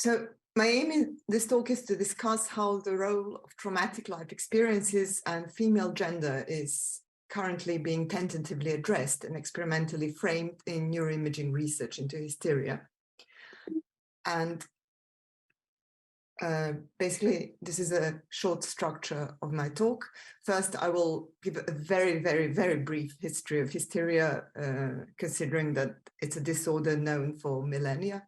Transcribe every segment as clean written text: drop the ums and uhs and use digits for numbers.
So my aim in this talk is to discuss how the role of traumatic life experiences and female gender is currently being tentatively addressed and experimentally framed in neuroimaging research into hysteria. And basically, this is a short structure of my talk. First, I will give a very, very, very brief history of hysteria, considering that it's a disorder known for millennia.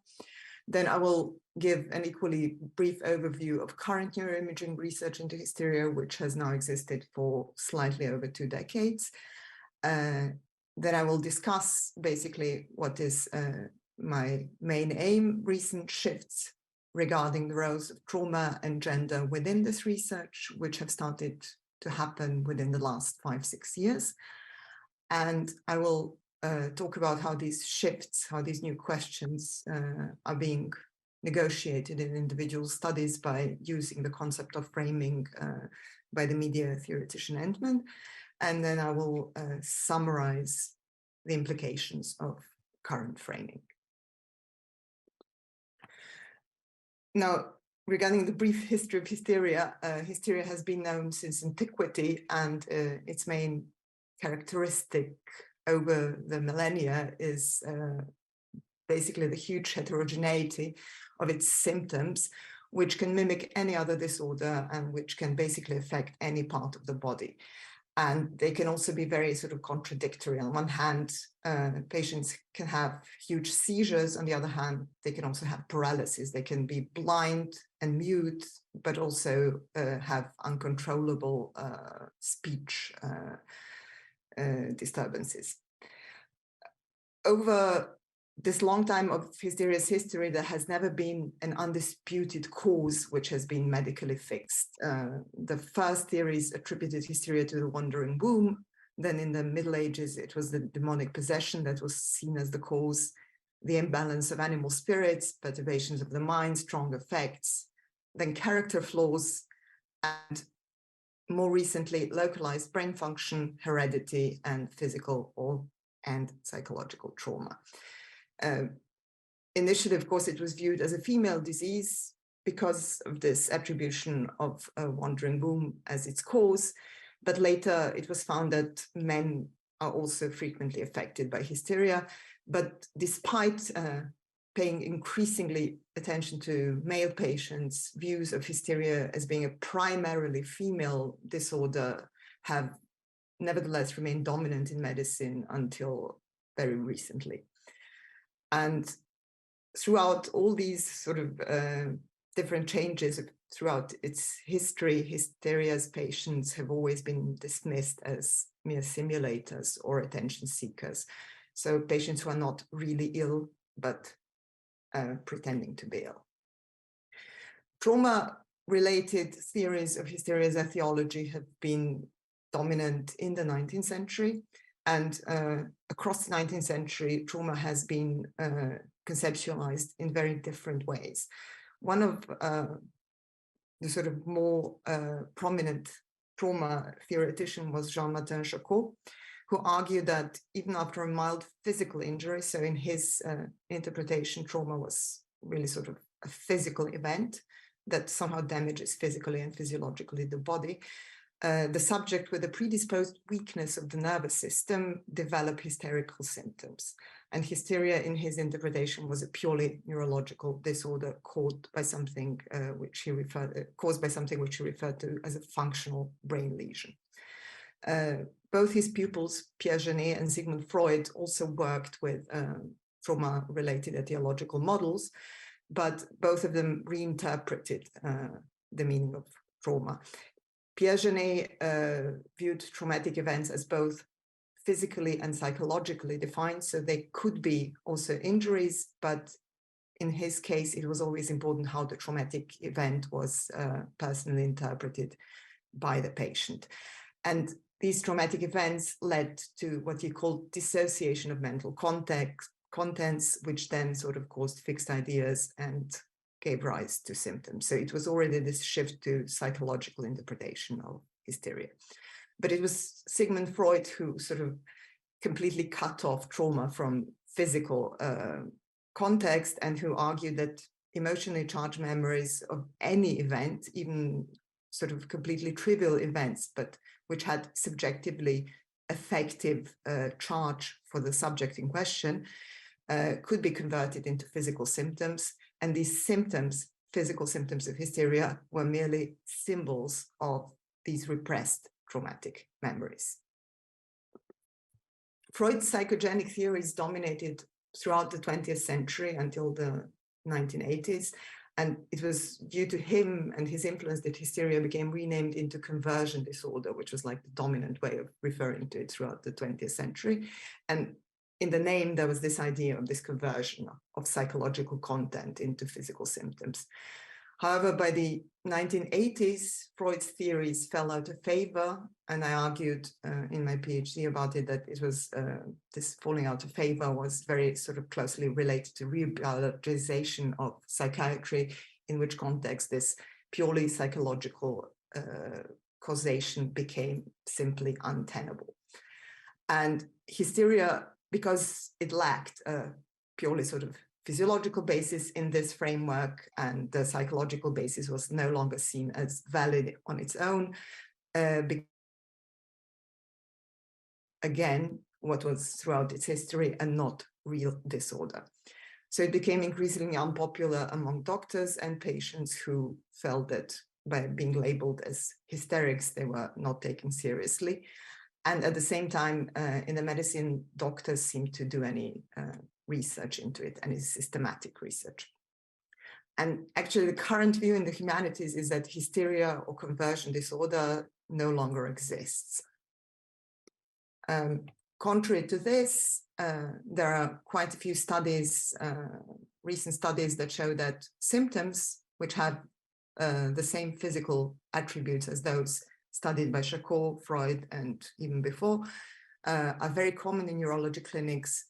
Then I will give an equally brief overview of current neuroimaging research into hysteria, which has now existed for slightly over 2 decades. Then I will discuss basically what is my main aim, recent shifts regarding the roles of trauma and gender within this research, which have started to happen within the last 5-6 years. And I will talk about how these shifts, how these new questions are being negotiated in individual studies by using the concept of framing by the media theoretician Entman. And then I will summarize the implications of current framing. Now, regarding the brief history of hysteria, hysteria has been known since antiquity, and its main characteristic over the millennia is basically the huge heterogeneity of its symptoms, which can mimic any other disorder and which can basically affect any part of the body. And they can also be very sort of contradictory. On one hand, patients can have huge seizures. On the other hand, they can also have paralysis. They can be blind and mute, but also have uncontrollable speech disturbances. Over this long time of hysteria's history, there has never been an undisputed cause which has been medically fixed. The first theories attributed hysteria to the wandering womb. Then in the Middle Ages, it was the demonic possession that was seen as the cause, the imbalance of animal spirits, perturbations of the mind, strong effects, then character flaws, and more recently, localized brain function, heredity, and physical and psychological trauma. Initially, of course, it was viewed as a female disease because of this attribution of a wandering womb as its cause. But later it was found that men are also frequently affected by hysteria. But despite paying increasingly attention to male patients, views of hysteria as being a primarily female disorder have nevertheless remained dominant in medicine until very recently. And throughout all these sort of different changes throughout its history, hysteria's patients have always been dismissed as mere simulators or attention seekers. So patients who are not really ill, but pretending to be ill. Trauma-related theories of hysteria's etiology have been dominant in the 19th century. And across the 19th century, trauma has been conceptualized in very different ways. One of the sort of more prominent trauma theoretician was Jean-Martin Charcot, who argued that even after a mild physical injury, so in his interpretation, trauma was really sort of a physical event that somehow damages physically and physiologically the body. The subject with a predisposed weakness of the nervous system developed hysterical symptoms. And hysteria, in his interpretation, was a purely neurological disorder caused by something which he referred to as a functional brain lesion. Both his pupils, Pierre Genet and Sigmund Freud, also worked with trauma-related etiological models, but both of them reinterpreted the meaning of trauma. Pierre Genet viewed traumatic events as both physically and psychologically defined, so they could be also injuries, but in his case, it was always important how the traumatic event was personally interpreted by the patient. And these traumatic events led to what he called dissociation of mental contents, which then sort of caused fixed ideas and gave rise to symptoms. So it was already this shift to psychological interpretation of hysteria. But it was Sigmund Freud who sort of completely cut off trauma from physical context, and who argued that emotionally charged memories of any event, even sort of completely trivial events, but which had subjectively effective charge for the subject in question, could be converted into physical symptoms. And these symptoms, physical symptoms of hysteria, were merely symbols of these repressed traumatic memories. Freud's psychogenic theories dominated throughout the 20th century until the 1980s. And it was due to him and his influence that hysteria became renamed into conversion disorder, which was like the dominant way of referring to it throughout the 20th century. And in the name, there was this idea of this conversion of psychological content into physical symptoms. However, by the 1980s, Freud's theories fell out of favor, and I argued in my PhD about it that it was this falling out of favor was very sort of closely related to rebiologization of psychiatry, in which context this purely psychological causation became simply untenable. And hysteria, because it lacked a purely sort of physiological basis in this framework, and the psychological basis was no longer seen as valid on its own. Again, what was throughout its history and not real disorder. So it became increasingly unpopular among doctors and patients who felt that by being labeled as hysterics, they were not taken seriously. And at the same time, in the medicine, doctors seemed to do any research into it, any systematic research. And actually, the current view in the humanities is that hysteria or conversion disorder no longer exists. Contrary to this, there are quite a few studies, recent studies that show that symptoms which have the same physical attributes as those studied by Charcot, Freud, and even before, are very common in neurology clinics.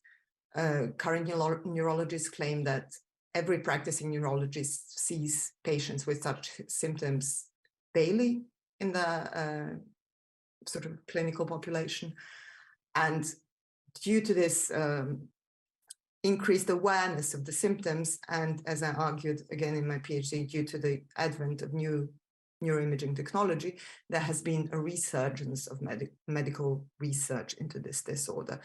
Current neurologists claim that every practicing neurologist sees patients with such symptoms daily in the sort of clinical population. And due to this increased awareness of the symptoms, and as I argued again in my PhD, due to the advent of new neuroimaging technology, there has been a resurgence of medical research into this disorder.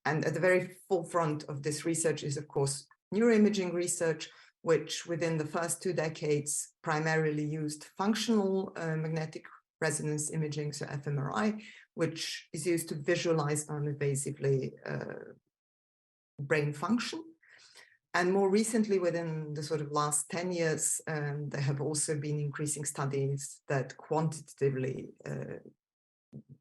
And at the very forefront of this research is, of course, neuroimaging research, which within the first 2 decades primarily used functional magnetic resonance imaging, so fMRI, which is used to visualize non-invasively brain function. And more recently, within the sort of last 10 years, there have also been increasing studies that quantitatively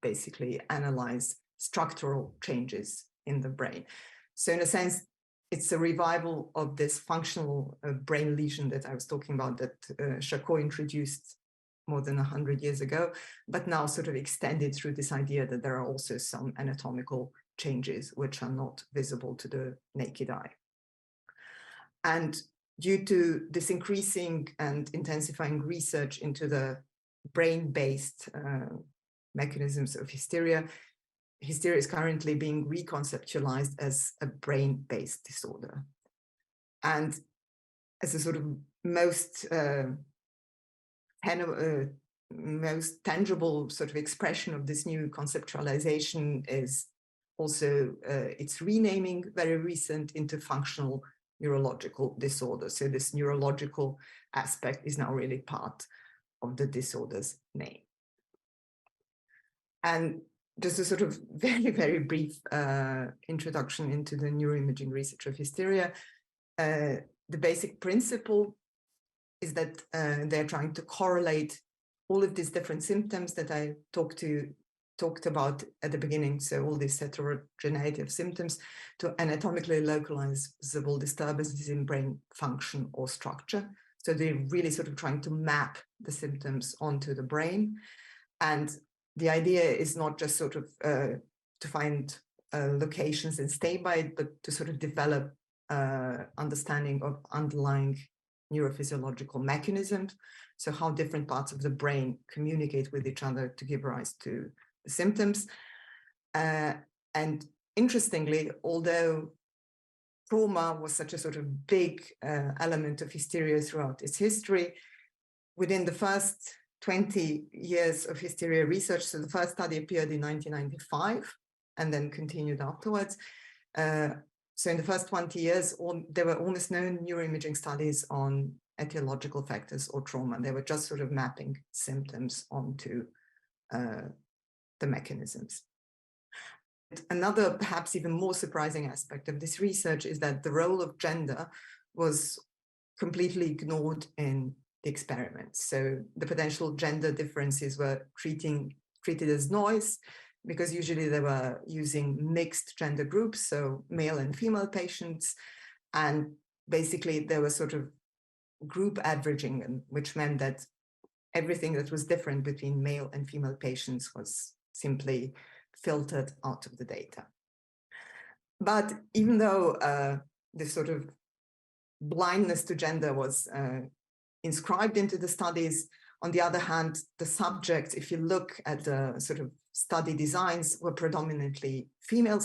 basically analyze structural changes in the brain. So in a sense, it's a revival of this functional brain lesion that I was talking about that Charcot introduced more than 100 years ago, but now sort of extended through this idea that there are also some anatomical changes which are not visible to the naked eye. And due to this increasing and intensifying research into the brain-based mechanisms of hysteria, hysteria is currently being reconceptualized as a brain-based disorder. And as a sort of most tangible sort of expression of this new conceptualization is also its renaming, very recent, into functional neurological disorder. So this neurological aspect is now really part of the disorder's name. And just a sort of very, very brief introduction into the neuroimaging research of hysteria. The basic principle is that they're trying to correlate all of these different symptoms that I talked about at the beginning, so all these heterogeneity of symptoms, to anatomically localizable disturbances in brain function or structure. So they're really sort of trying to map the symptoms onto the brain. And the idea is not just sort of to find locations and stay by it, but to sort of develop understanding of underlying neurophysiological mechanisms. So how different parts of the brain communicate with each other to give rise to the symptoms. And interestingly, although trauma was such a sort of big element of hysteria throughout its history. Within the first 20 years of hysteria research, so the first study appeared in 1995 and then continued afterwards. So in the first 20 years, there were almost no neuroimaging studies on etiological factors or trauma. They were just sort of mapping symptoms onto the mechanisms. Another perhaps even more surprising aspect of this research is that the role of gender was completely ignored in the experiments. So the potential gender differences were treated as noise, because usually they were using mixed gender groups, so male and female patients. And basically there was sort of group averaging, which meant that everything that was different between male and female patients was simply filtered out of the data. But even though this sort of blindness to gender was inscribed into the studies, on the other hand, the subjects, if you look at the sort of study designs, were predominantly female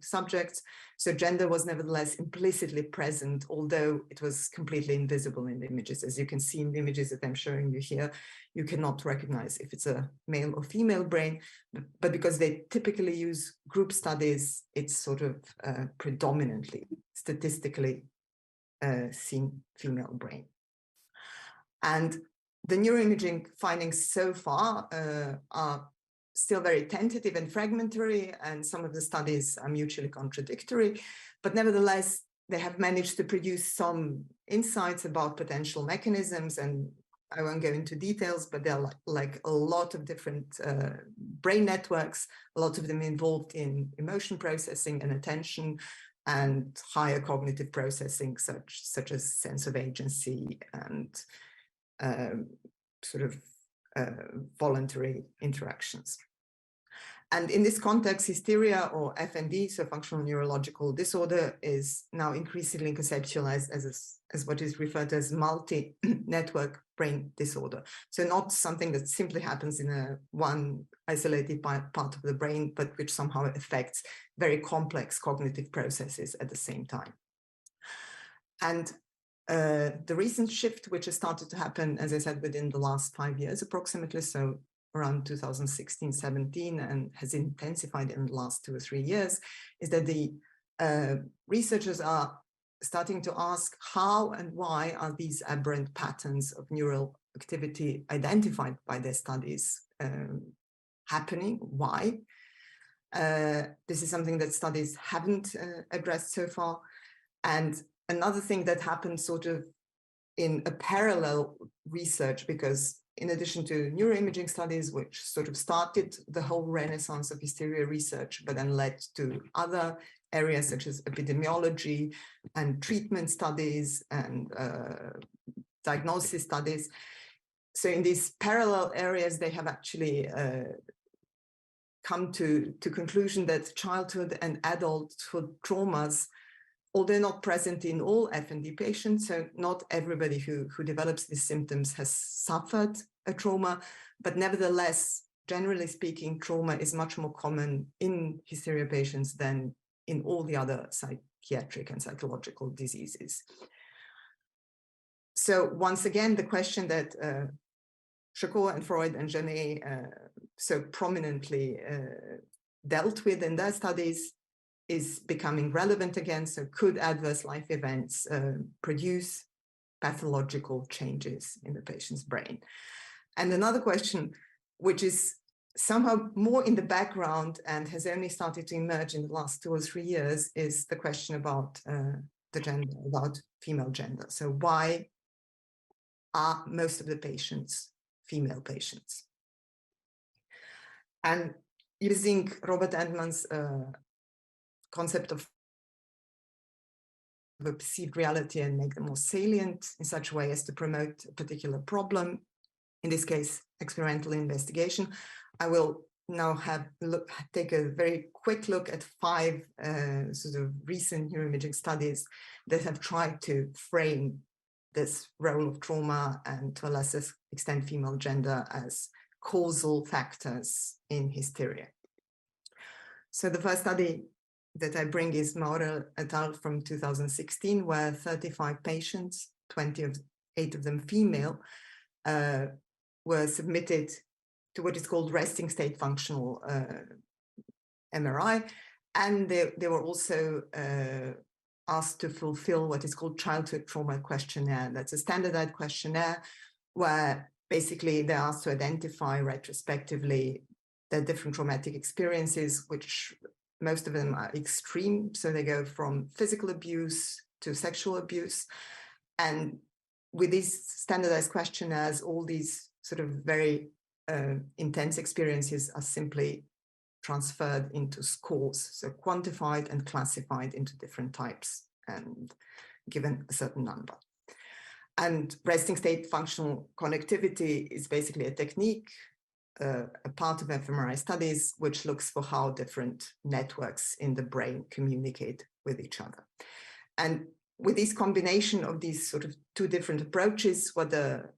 subjects. So gender was nevertheless implicitly present, although it was completely invisible in the images. As you can see in the images that I'm showing you here, you cannot recognize if it's a male or female brain, but because they typically use group studies, it's sort of predominantly statistically seen female brain. And the neuroimaging findings so far are still very tentative and fragmentary, and some of the studies are mutually contradictory, but nevertheless, they have managed to produce some insights about potential mechanisms, and I won't go into details, but there are like a lot of different brain networks, a lot of them involved in emotion processing and attention, and higher cognitive processing, such as sense of agency and sort of voluntary interactions. And in this context, hysteria, or FND, so functional neurological disorder, is now increasingly conceptualized as what is referred to as multi-network brain disorder. So not something that simply happens in one isolated part of the brain, but which somehow affects very complex cognitive processes at the same time. And the recent shift, which has started to happen, as I said, within the last 5 years approximately, so around 2016-17, and has intensified in the last 2 or 3 years, is that the researchers are starting to ask how and why are these aberrant patterns of neural activity identified by their studies happening? Why? This is something that studies haven't addressed so far. And another thing that happened sort of in a parallel research, because in addition to neuroimaging studies, which sort of started the whole renaissance of hysteria research, but then led to other areas such as epidemiology and treatment studies and diagnosis studies. So in these parallel areas, they have actually come to conclusion that childhood and adulthood traumas, although not present in all FND patients, so not everybody who develops these symptoms has suffered a trauma, but nevertheless, generally speaking, trauma is much more common in hysteria patients than in all the other psychiatric and psychological diseases. So once again, the question that Charcot and Freud and Janet so prominently dealt with in their studies is becoming relevant again. So could adverse life events produce pathological changes in the patient's brain? And another question, which is somehow more in the background and has only started to emerge in the last 2 or 3 years, is the question about the gender, about female gender. So why are most of the patients female patients? And using Robert Entman's concept of a perceived reality and make them more salient in such a way as to promote a particular problem, in this case, experimental investigation, I will now take a very quick look at 5 sort of recent neuroimaging studies that have tried to frame this role of trauma and, to a lesser extent, female gender as causal factors in hysteria. So the first study that I bring is Muhr et al. From 2016, where 35 patients, 28 of them female, were submitted to what is called resting state functional MRI. And they were also asked to fulfill what is called childhood trauma questionnaire. That's a standardized questionnaire where basically they're asked to identify retrospectively their different traumatic experiences, which most of them are extreme. So they go from physical abuse to sexual abuse. And with these standardized questionnaires, all these sort of very intense experiences are simply transferred into scores, so quantified and classified into different types and given a certain number. And resting state functional connectivity is basically a technique, a part of fMRI studies, which looks for how different networks in the brain communicate with each other. And with this combination of these sort of two different approaches, what the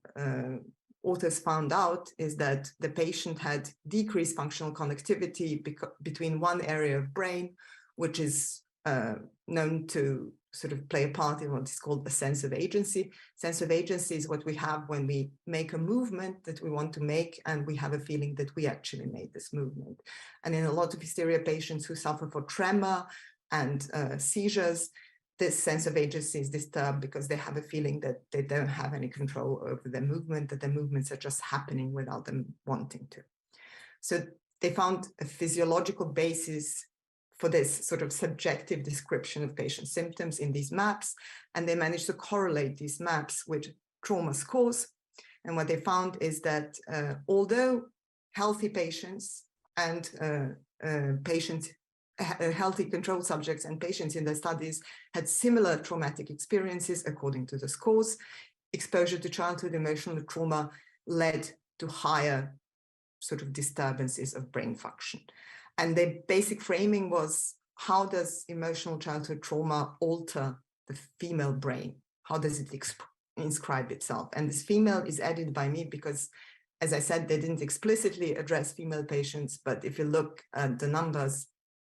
authors found out is that the patient had decreased functional connectivity between one area of brain, which is known to sort of play a part in what is called a sense of agency. Sense of agency is what we have when we make a movement that we want to make, and we have a feeling that we actually made this movement. And in a lot of hysteria patients who suffer from tremor and seizures, this sense of agency is disturbed because they have a feeling that they don't have any control over their movement, that their movements are just happening without them wanting to. So they found a physiological basis for this sort of subjective description of patient symptoms in these maps, and they managed to correlate these maps with trauma scores. And what they found is that although healthy patients and healthy control subjects and patients in their studies had similar traumatic experiences according to the scores, exposure to childhood emotional trauma led to higher sort of disturbances of brain function. And the basic framing was, how does emotional childhood trauma alter the female brain? How does it inscribe itself? And this female is added by me because, as I said, they didn't explicitly address female patients, but if you look at the numbers,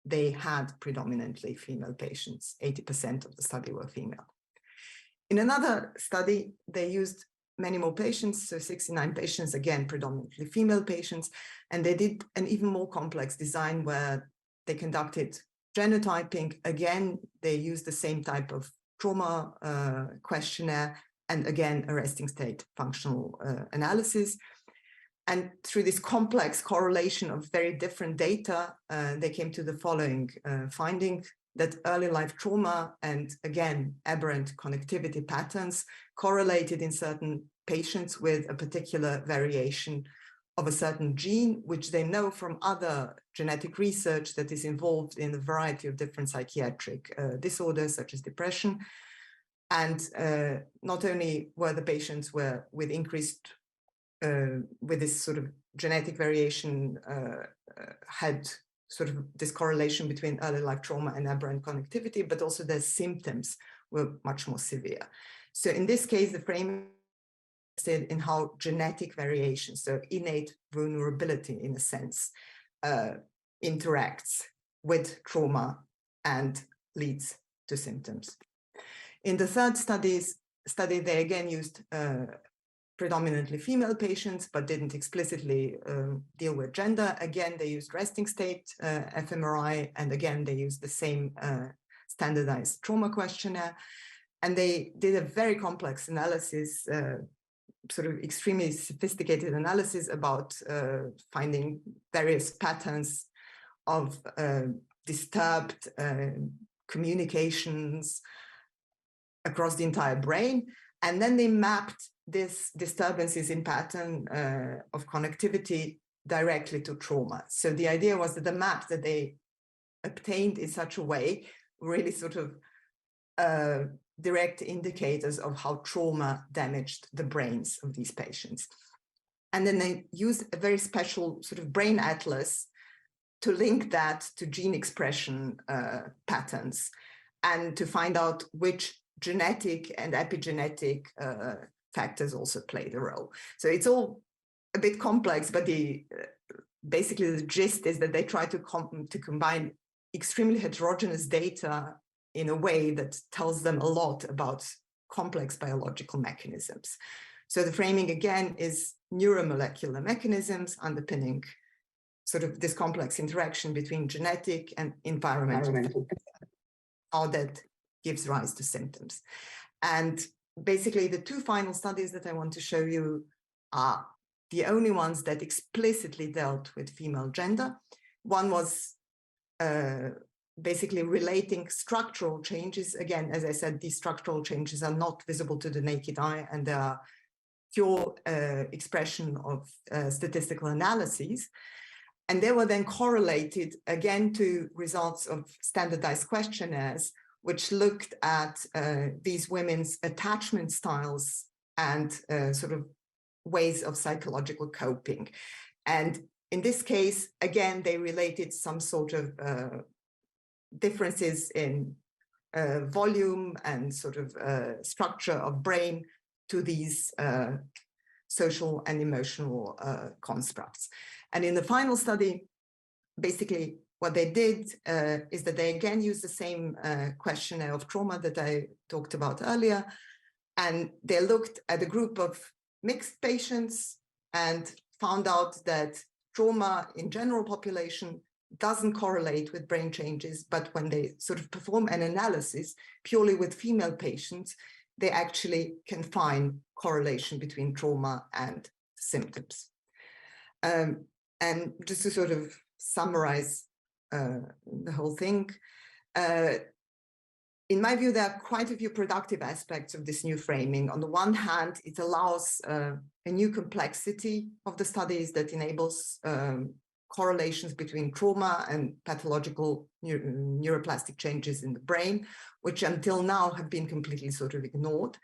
they had predominantly female patients. 80% of the study were female. In another study, they used many more patients, so 69 patients, again, predominantly female patients, and they did an even more complex design where they conducted genotyping. Again, they used the same type of trauma questionnaire, and again, a resting state functional analysis. And through this complex correlation of very different data, they came to the following finding, that early life trauma and, again, aberrant connectivity patterns correlated in certain patients with a particular variation of a certain gene, which they know from other genetic research that is involved in a variety of different psychiatric disorders, such as depression. And not only were the patients with increased with this sort of genetic variation had sort of this correlation between early life trauma and aberrant connectivity, but also their symptoms were much more severe. So in this case, the frame is in how genetic variation, so innate vulnerability in a sense, interacts with trauma and leads to symptoms. In the third study, they again used predominantly female patients, but didn't explicitly deal with gender. Again, they used resting state fMRI, and again, they used the same standardized trauma questionnaire. And they did a very complex analysis, sort of extremely sophisticated analysis about finding various patterns of disturbed communications across the entire brain. And then they mapped these disturbances in pattern of connectivity directly to trauma. So the idea was that the map that they obtained in such a way really sort of direct indicators of how trauma damaged the brains of these patients. And then they used a very special sort of brain atlas to link that to gene expression patterns and to find out which genetic and epigenetic factors also played a role. So it's all a bit complex, but basically the gist is that they try to combine extremely heterogeneous data in a way that tells them a lot about complex biological mechanisms. So the framing, again, is neuromolecular mechanisms underpinning sort of this complex interaction between genetic and environmental, how that gives rise to symptoms. And basically, the two final studies that I want to show you are the only ones that explicitly dealt with female gender. One was basically relating structural changes. Again, as I said, these structural changes are not visible to the naked eye, and they are pure expression of statistical analyses. And they were then correlated again to results of standardized questionnaires, which looked at these women's attachment styles and sort of ways of psychological coping. And in this case, again, they related some sort of differences in volume and sort of structure of brain to these social and emotional constructs. And in the final study, basically what they did is that they again used the same questionnaire of trauma that I talked about earlier. And they looked at a group of mixed patients and found out that trauma in general population doesn't correlate with brain changes, but when they sort of perform an analysis purely with female patients, they actually can find correlation between trauma and symptoms. And just to sort of summarize the whole thing, in my view, there are quite a few productive aspects of this new framing. On the one hand, it allows a new complexity of the studies that enables correlations between trauma and pathological neuroplastic changes in the brain, which until now have been completely sort of ignored.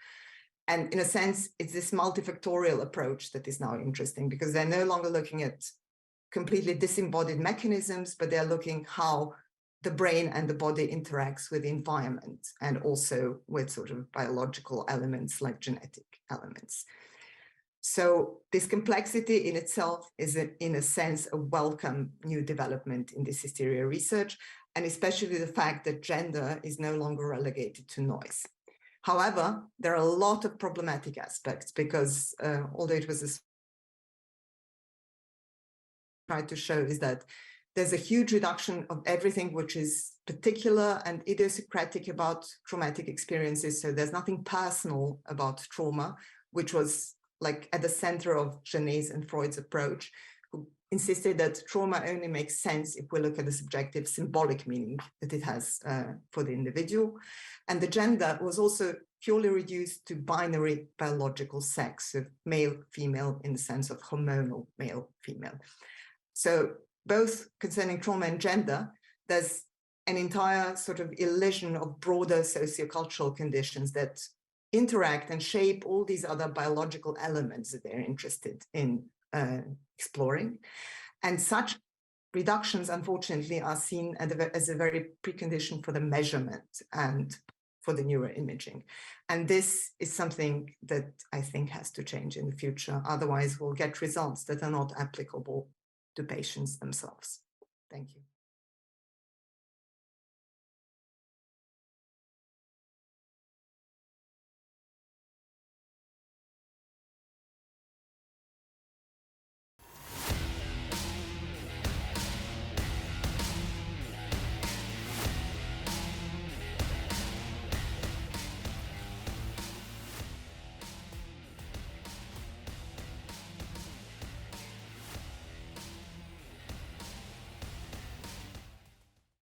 And in a sense, it's this multifactorial approach that is now interesting, because they're no longer looking at completely disembodied mechanisms, but they're looking how the brain and the body interacts with the environment and also with sort of biological elements like genetic elements. So this complexity in itself is, in a sense, a welcome new development in this hysteria research, and especially the fact that gender is no longer relegated to noise. However, there are a lot of problematic aspects, because although it was tried to show is that there's a huge reduction of everything which is particular and idiosyncratic about traumatic experiences. So there's nothing personal about trauma, which was like at the center of Genet's and Freud's approach, who insisted that trauma only makes sense if we look at the subjective symbolic meaning that it has for the individual. And the gender was also purely reduced to binary biological sex, so male, female, in the sense of hormonal male, female. So both concerning trauma and gender, there's an entire sort of illusion of broader sociocultural conditions that interact and shape all these other biological elements that they're interested in exploring. And such reductions, unfortunately, are seen as a very precondition for the measurement and for the neuroimaging. And this is something that I think has to change in the future. Otherwise, we'll get results that are not applicable to patients themselves. Thank you.